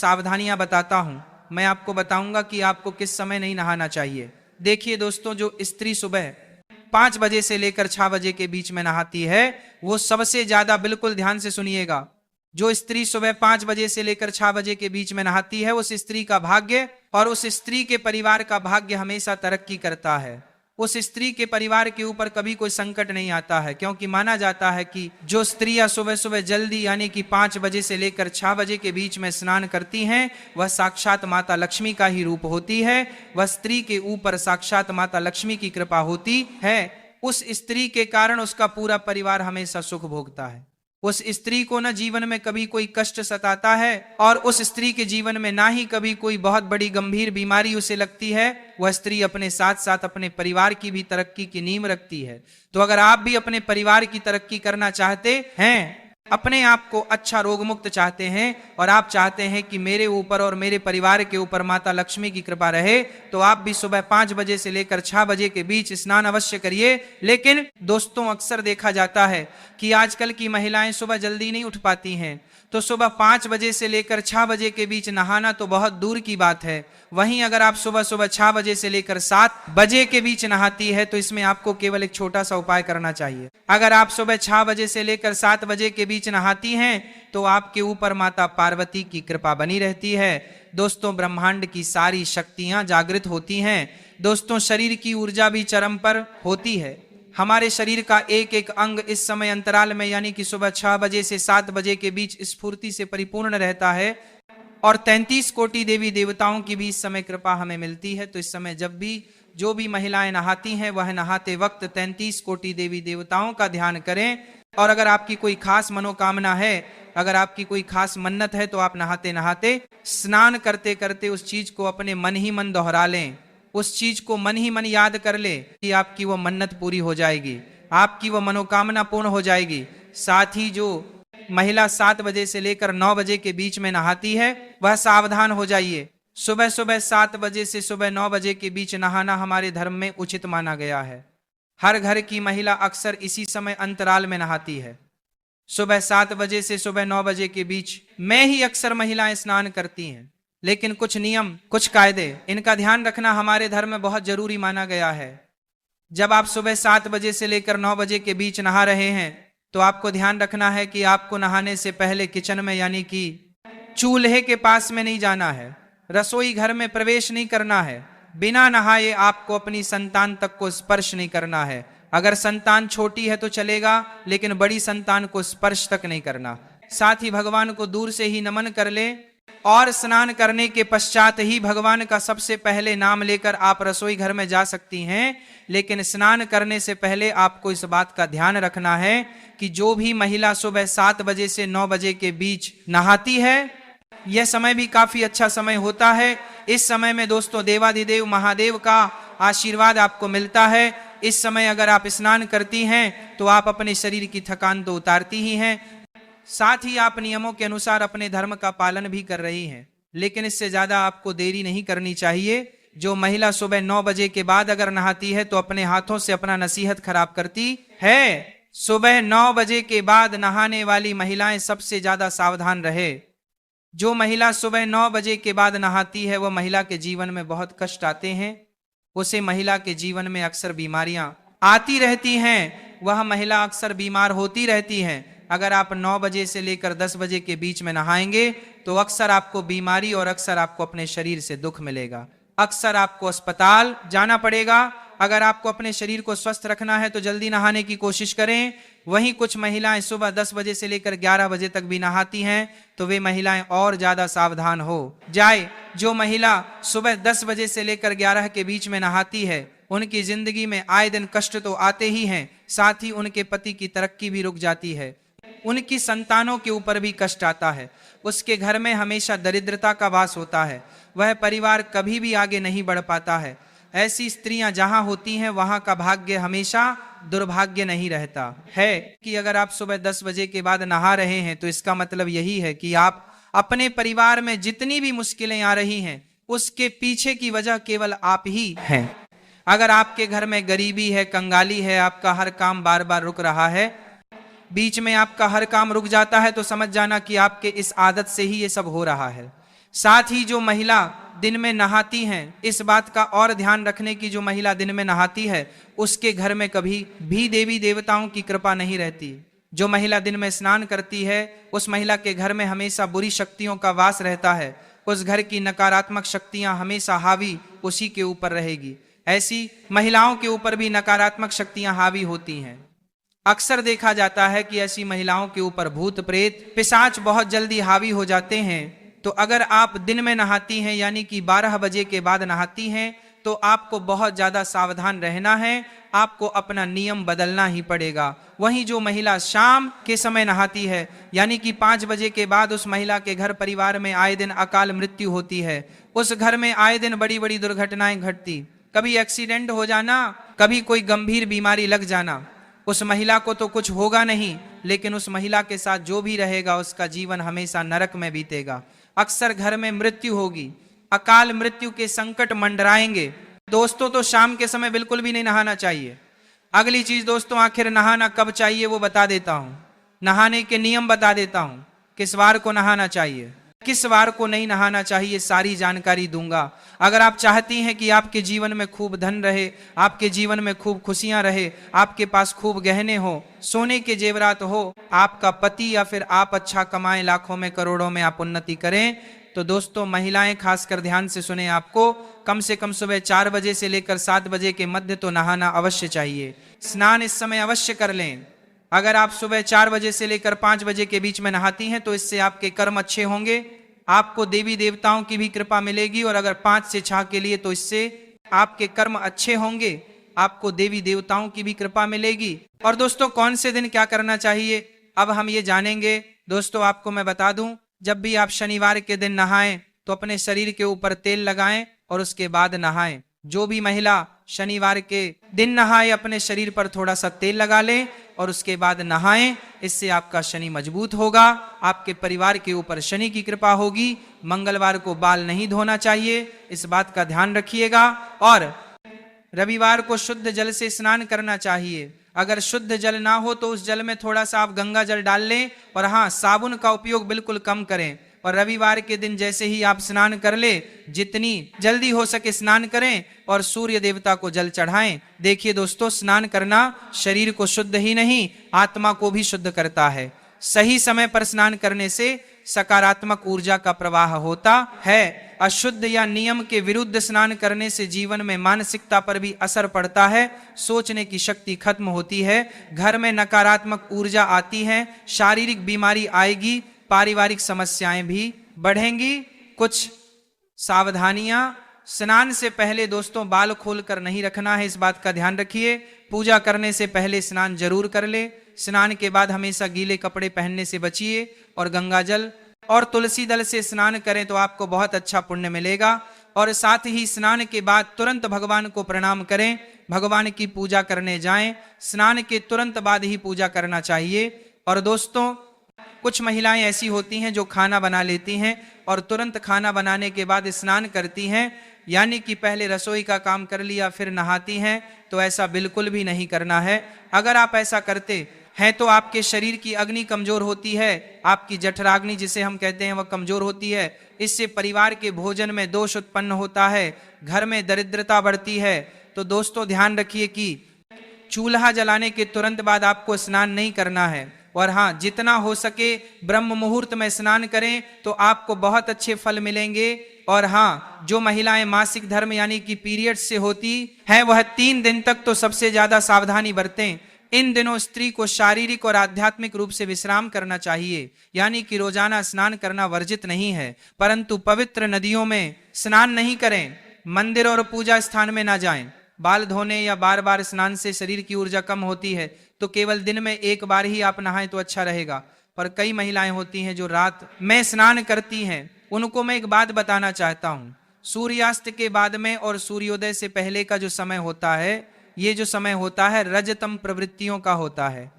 सावधानियां बताता हूं। मैं आपको बताऊंगा कि आपको किस समय नहीं नहाना चाहिए। देखिए दोस्तों, जो स्त्री सुबह 5 बजे से लेकर 6 बजे के बीच में नहाती है, वो सबसे ज्यादा, बिल्कुल ध्यान से सुनिएगा, जो स्त्री सुबह 5 बजे से लेकर 6 बजे के बीच में नहाती है, उस स्त्री का भाग्य और उस स्त्री के परिवार का भाग्य हमेशा तरक्की करता है। उस स्त्री के परिवार के ऊपर कभी कोई संकट नहीं आता है, क्योंकि माना जाता है कि जो स्त्रियां सुबह सुबह जल्दी यानी कि 5 बजे से लेकर 6 बजे के बीच में स्नान करती हैं, वह साक्षात माता लक्ष्मी का ही रूप होती है। वह स्त्री के ऊपर साक्षात माता लक्ष्मी की कृपा होती है। उस स्त्री के कारण उसका पूरा परिवार हमेशा सुख भोगता है। उस स्त्री को न जीवन में कभी कोई कष्ट सताता है, और उस स्त्री के जीवन में ना ही कभी कोई बहुत बड़ी गंभीर बीमारी उसे लगती है। वह स्त्री अपने साथ साथ अपने परिवार की भी तरक्की की नींव रखती है। तो अगर आप भी अपने परिवार की तरक्की करना चाहते हैं, अपने आप को अच्छा रोग मुक्त चाहते हैं, और आप चाहते हैं कि मेरे ऊपर और मेरे परिवार के ऊपर माता लक्ष्मी की कृपा रहे, तो आप भी सुबह 5 बजे से लेकर 6 बजे के बीच स्नान अवश्य करिए। लेकिन दोस्तों, अक्सर देखा जाता है कि आजकल की महिलाएं सुबह जल्दी नहीं उठ पाती हैं, तो सुबह 5 बजे से लेकर 6 बजे के बीच नहाना तो बहुत दूर की बात है। वहीं अगर आप सुबह सुबह 6 बजे से लेकर 7 बजे के बीच नहाती है, तो इसमें आपको केवल एक छोटा सा उपाय करना चाहिए। अगर आप सुबह 6 बजे से लेकर 7 बजे के बीच नहाती हैं, तो आपके ऊपर माता पार्वती की कृपा बनी रहती है। दोस्तों, ब्रह्मांड की सारी शक्तियां जागृत होती हैं। दोस्तों, शरीर की ऊर्जा भी चरम पर होती है। हमारे शरीर का एक एक अंग इस समय अंतराल में यानी कि सुबह 6 बजे से 7 बजे के बीच स्फूर्ति से परिपूर्ण रहता है, और 33 कोटि देवी देवताओं की भी इस समय कृपा हमें मिलती है। तो इस समय जब भी जो भी महिलाएं नहाती हैं, वह नहाते वक्त 33 कोटि देवी देवताओं का ध्यान करें। और अगर आपकी कोई खास मनोकामना है, अगर आपकी कोई खास मन्नत है, तो आप नहाते नहाते, स्नान करते करते उस चीज को अपने मन ही मन दोहरा लें, उस चीज को मन ही मन याद कर ले कि आपकी वो मन्नत पूरी हो जाएगी, आपकी वो मनोकामना पूर्ण हो जाएगी। साथ ही जो महिला 7 बजे से लेकर 9 बजे के बीच में नहाती है, वह सावधान हो जाइए। सुबह सुबह 7 बजे से सुबह 9 बजे के बीच नहाना हमारे धर्म में उचित माना गया है। हर घर की महिला अक्सर इसी समय अंतराल में नहाती है। सुबह 7 बजे से सुबह 9 बजे के बीच में ही अक्सर महिलाएं स्नान करती हैं। लेकिन कुछ नियम, कुछ कायदे, इनका ध्यान रखना हमारे धर्म में बहुत जरूरी माना गया है। जब आप सुबह 7 बजे से लेकर 9 बजे के बीच नहा रहे हैं, तो आपको ध्यान रखना है कि आपको नहाने से पहले किचन में यानी कि चूल्हे के पास में नहीं जाना है, रसोई घर में प्रवेश नहीं करना है। बिना नहाए आपको अपनी संतान तक को स्पर्श नहीं करना है। अगर संतान छोटी है तो चलेगा, लेकिन बड़ी संतान को स्पर्श तक नहीं करना। साथ ही भगवान को दूर से ही नमन कर ले, और स्नान करने के पश्चात ही भगवान का सबसे पहले नाम लेकर आप रसोई घर में जा सकती हैं। लेकिन स्नान करने से पहले आपको इस बात का ध्यान रखना है कि जो भी महिला सुबह 7 बजे से 9 बजे के बीच नहाती है, यह समय भी काफी अच्छा समय होता है। इस समय में दोस्तों देवाधिदेव महादेव का आशीर्वाद आपको मिलता है। इस समय अगर आप स्नान करती हैं, तो आप अपने शरीर की थकान तो उतारती ही हैं, साथ ही आप नियमों के अनुसार अपने धर्म का पालन भी कर रही हैं। लेकिन इससे ज्यादा आपको देरी नहीं करनी चाहिए। जो महिला सुबह 9 बजे के बाद अगर नहाती है, तो अपने हाथों से अपना नसीहत खराब करती है। सुबह 9 बजे के बाद नहाने वाली महिलाएं सबसे ज्यादा सावधान रहे। जो महिला सुबह 9 बजे के बाद नहाती है, वह महिला के जीवन में बहुत कष्ट आते हैं। उसे महिला के जीवन में अक्सर बीमारियां आती रहती हैं। वह महिला अक्सर बीमार होती रहती है। अगर आप 9 बजे से लेकर 10 बजे के बीच में नहाएंगे, तो अक्सर आपको बीमारी और अक्सर आपको अपने शरीर से दुख मिलेगा। अक्सर आपको अस्पताल जाना पड़ेगा। अगर आपको अपने शरीर को स्वस्थ रखना है, तो जल्दी नहाने की कोशिश करें। वहीं कुछ महिलाएं सुबह 10 बजे से लेकर 11 बजे तक भी नहाती हैं, तो वे महिलाएं और ज्यादा सावधान हो जाए। जो महिला सुबह 10 बजे से लेकर 11 के बीच में नहाती है, उनकी जिंदगी में आए दिन कष्ट तो आते ही हैं, साथ ही उनके पति की तरक्की भी रुक जाती है, उनकी संतानों के ऊपर भी कष्ट आता है, उसके घर में हमेशा दरिद्रता का वास होता है, वह परिवार कभी भी आगे नहीं बढ़ पाता है। ऐसी स्त्रियां जहां होती हैं, वहां का भाग्य हमेशा दुर्भाग्य नहीं रहता है। कि अगर आप सुबह 10 बजे के बाद नहा रहे हैं, तो इसका मतलब यही है कि आप अपने परिवार में जितनी भी मुश्किलें आ रही हैं, उसके पीछे की वजह केवल आप ही हैं। अगर आपके घर में गरीबी है, कंगाली है, आपका हर काम बार बार रुक रहा है, बीच में आपका हर काम रुक जाता है, तो समझ जाना कि आपके इस आदत से ही ये सब हो रहा है। साथ ही जो महिला दिन में नहाती हैं, इस बात का और ध्यान रखने की, जो महिला दिन में नहाती है उसके घर में कभी भी देवी देवताओं की कृपा नहीं रहती। जो महिला दिन में स्नान करती है उस महिला के घर में हमेशा बुरी शक्तियों का वास रहता है। उस घर की नकारात्मक शक्तियां हमेशा हावी उसी के ऊपर रहेगी। ऐसी महिलाओं के ऊपर भी नकारात्मक शक्तियां हावी होती हैं। अक्सर देखा जाता है कि ऐसी महिलाओं के ऊपर भूत प्रेत पिशाच बहुत जल्दी हावी हो जाते हैं। तो अगर आप दिन में नहाती हैं यानी कि 12 बजे के बाद नहाती हैं तो आपको बहुत ज्यादा सावधान रहना है, आपको अपना नियम बदलना ही पड़ेगा। वहीं जो महिला शाम के समय नहाती है यानी कि 5 बजे के बाद, उस महिला के घर परिवार में आए दिन अकाल मृत्यु होती है। उस घर में आए दिन बड़ी बड़ी दुर्घटनाएं घटती, कभी एक्सीडेंट हो जाना, कभी कोई गंभीर बीमारी लग जाना। उस महिला को तो कुछ होगा नहीं, लेकिन उस महिला के साथ जो भी रहेगा उसका जीवन हमेशा नरक में बीतेगा। अक्सर घर में मृत्यु होगी, अकाल मृत्यु के संकट मंडराएंगे। दोस्तों तो शाम के समय बिल्कुल भी नहीं नहाना चाहिए। अगली चीज दोस्तों, आखिर नहाना कब चाहिए वो बता देता हूं। नहाने के नियम बता देता हूं, किस वार को नहाना चाहिए, किस वार को नहीं नहाना चाहिए, सारी जानकारी दूंगा। अगर आप चाहती हैं कि आपके जीवन में खूब धन रहे, आपके जीवन में खूब खुशियां रहे, आपके पास खूब गहने हो, सोने के जेवरात हो, आपका पति या फिर आप अच्छा कमाएं, लाखों में करोड़ों में आप उन्नति करें, तो दोस्तों महिलाएं खासकर ध्यान से सुने, आपको कम से कम सुबह 4 बजे से लेकर 7 बजे के मध्य तो नहाना अवश्य चाहिए। स्नान इस समय अवश्य कर लें। अगर आप सुबह 4 बजे से लेकर 5 बजे के बीच में नहाती हैं तो इससे आपके कर्म अच्छे होंगे, आपको देवी देवताओं की भी कृपा मिलेगी। और अगर 5 से 6 के लिए तो इससे आपके कर्म अच्छे होंगे, आपको देवी देवताओं की भी कृपा मिलेगी। और दोस्तों कौन से दिन क्या करना चाहिए अब हम ये जानेंगे। दोस्तों आपको मैं बता दूं, जब भी आप शनिवार के दिन नहाएं तो अपने शरीर के ऊपर तेल लगाएं और उसके बाद नहाएं। जो भी महिला शनिवार के दिन नहाए अपने शरीर पर थोड़ा सा तेल लगा ले और उसके बाद नहाएं। इससे आपका शनि मजबूत होगा, आपके परिवार के ऊपर शनि की कृपा होगी। मंगलवार को बाल नहीं धोना चाहिए, इस बात का ध्यान रखिएगा। और रविवार को शुद्ध जल से स्नान करना चाहिए। अगर शुद्ध जल ना हो तो उस जल में थोड़ा सा आप गंगा जल डाल लें, और हाँ, साबुन का उपयोग बिल्कुल कम करें। और रविवार के दिन जैसे ही आप स्नान कर ले, जितनी जल्दी हो सके स्नान करें और सूर्य देवता को जल चढ़ाएं। देखिए दोस्तों, स्नान करना शरीर को शुद्ध ही नहीं आत्मा को भी शुद्ध करता है। सही समय पर स्नान करने से सकारात्मक ऊर्जा का प्रवाह होता है। अशुद्ध या नियम के विरुद्ध स्नान करने से जीवन में मानसिकता पर भी असर पड़ता है, सोचने की शक्ति खत्म होती है, घर में नकारात्मक ऊर्जा आती है, शारीरिक बीमारी आएगी, पारिवारिक समस्याएं भी बढ़ेंगी। कुछ सावधानियां, स्नान से पहले दोस्तों बाल खोलकर नहीं रखना है, इस बात का ध्यान रखिए। पूजा करने से पहले स्नान जरूर कर ले। स्नान के बाद हमेशा गीले कपड़े पहनने से बचिए और गंगाजल और तुलसी दल से स्नान करें तो आपको बहुत अच्छा पुण्य मिलेगा। और साथ ही स्नान के बाद तुरंत भगवान को प्रणाम करें, भगवान की पूजा करने जाएं। स्नान के तुरंत बाद ही पूजा करना चाहिए। और दोस्तों कुछ महिलाएं ऐसी होती हैं जो खाना बना लेती हैं और तुरंत खाना बनाने के बाद स्नान करती हैं, यानी कि पहले रसोई का काम कर लिया फिर नहाती हैं। तो ऐसा बिल्कुल भी नहीं करना है। अगर आप ऐसा करते हैं तो आपके शरीर की अग्नि कमजोर होती है, आपकी जठराग्नि जिसे हम कहते हैं वह कमजोर होती है। इससे परिवार के भोजन में दोष उत्पन्न होता है, घर में दरिद्रता बढ़ती है। तो दोस्तों ध्यान रखिए कि चूल्हा जलाने के तुरंत बाद आपको स्नान नहीं करना है। और हाँ, जितना हो सके ब्रह्म मुहूर्त में स्नान करें तो आपको बहुत अच्छे फल मिलेंगे। और हाँ, जो महिलाएं मासिक धर्म यानी कि पीरियड से होती हैं वह 3 दिन तक तो सबसे ज्यादा सावधानी बरतें। इन दिनों स्त्री को शारीरिक और आध्यात्मिक रूप से विश्राम करना चाहिए, यानी कि रोजाना स्नान करना वर्जित नहीं है, परंतु पवित्र नदियों में स्नान नहीं करें, मंदिर और पूजा स्थान में ना जाएं। बाल धोने या बार बार स्नान से शरीर की ऊर्जा कम होती है, तो केवल दिन में एक बार ही आप नहाएं तो अच्छा रहेगा। पर कई महिलाएं होती हैं जो रात में स्नान करती हैं, उनको मैं एक बात बताना चाहता हूं। सूर्यास्त के बाद में और सूर्योदय से पहले का जो समय होता है, ये जो समय होता है रजतम प्रवृत्तियों का होता है।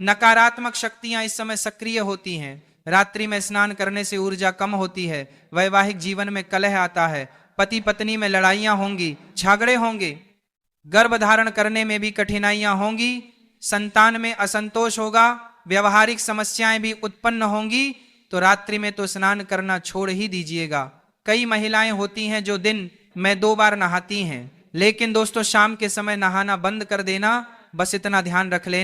नकारात्मक शक्तियां इस समय सक्रिय होती हैं। रात्रि में स्नान करने से ऊर्जा कम होती है, वैवाहिक जीवन में कलह आता है, पति पत्नी में लड़ाइयां होंगी, झगड़े होंगे, गर्भ धारण करने में भी कठिनाइयां होंगी, संतान में असंतोष होगा, व्यवहारिक समस्याएं भी उत्पन्न होंगी। तो रात्रि में तो स्नान करना छोड़ ही दीजिएगा। कई महिलाएं होती हैं जो दिन में 2 बार नहाती हैं, लेकिन दोस्तों शाम के समय नहाना बंद कर देना, बस इतना ध्यान रख लें।